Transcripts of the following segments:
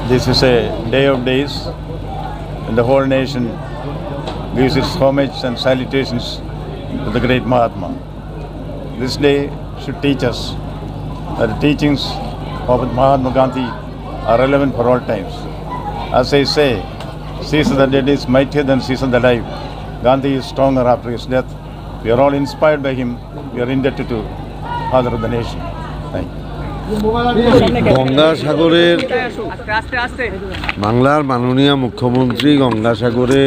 This is a day of days, and the whole nation gives its homage and salutations to the great Mahatma. This day should teach us that the teachings of Mahatma Gandhi are relevant for all times. As I say, Caesar the dead is mightier than Caesar the alive. Gandhi is stronger after his death. We are all inspired by him. We are indebted to Father of the Nation. Thank you. গঙ্গাসাগরের বাংলার মাননীয় মুখ্যমন্ত্রী গঙ্গাসাগরে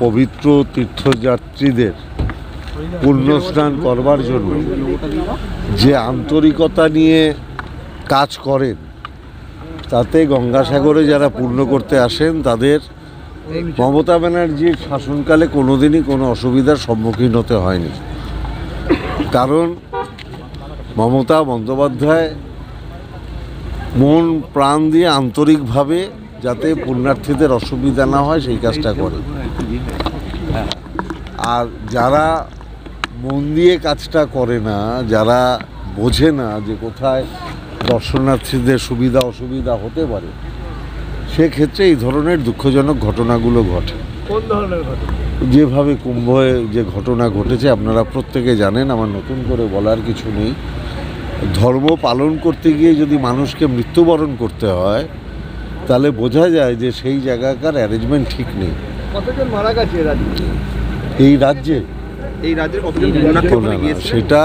পবিত্র তীর্থযাত্রীদের পুণ্যস্নান করবার জন্য যে আন্তরিকতা নিয়ে কাজ করেন, তাতে গঙ্গাসাগরে যারা পূর্ণ করতে আসেন তাদের মমতা ব্যানার্জির শাসনকালে কোনোদিনই কোনো অসুবিধার সম্মুখীন হতে হয়নি। কারণ মমতা বন্দ্যোপাধ্যায় মন প্রাণ দিয়ে আন্তরিকভাবে যাতে পুণ্যার্থীদের অসুবিধা না হয় সেই কাজটা করে। আর যারা মন দিয়ে কাজটা করে না, যারা বোঝে না যে কোথায় দর্শনার্থীদের সুবিধা অসুবিধা হতে পারে, সেক্ষেত্রে এই ধরনের দুঃখজনক ঘটনাগুলো ঘটে। কোন ধরনের ঘটনা? যেভাবে কুম্ভে যে ঘটনা ঘটেছে আপনারা প্রত্যেকে জানেন, আমার নতুন করে বলার কিছু নেই। ধর্ম পালন করতে গিয়ে যদি মানুষকে মৃত্যুবরণ করতে হয়, তাহলে বোঝা যায় যে সেই জায়গাকার অ্যারেঞ্জমেন্ট ঠিক নেই। কতজন মারা গেছে এই রাজ্যে? এই রাজ্যের কতজন? সেটা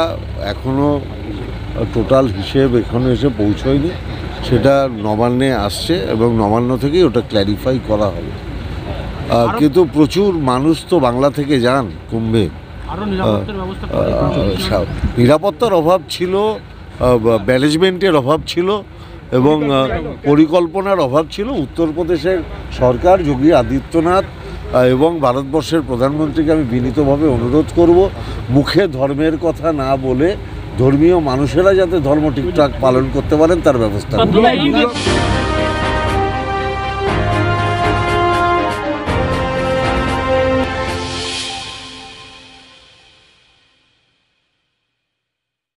এখনও টোটাল হিসেব এখনও এসে পৌঁছয়নি, সেটা নবান্নে আসছে এবং নবান্ন থেকেই ওটা ক্ল্যারিফাই করা হবে। কিন্তু প্রচুর মানুষ তো বাংলা থেকে যান কুম্ভে। নিরাপত্তার অভাব ছিল, ম্যানেজমেন্টের অভাব ছিল এবং পরিকল্পনার অভাব ছিল। উত্তরপ্রদেশের সরকার যোগী আদিত্যনাথ এবং ভারতবর্ষের প্রধানমন্ত্রীকে আমি বিনীতভাবে অনুরোধ করব, মুখে ধর্মের কথা না বলে ধর্মীয় মানুষেরা যাতে ধর্ম ঠিকঠাক পালন করতে পারেন তার ব্যবস্থা করুন।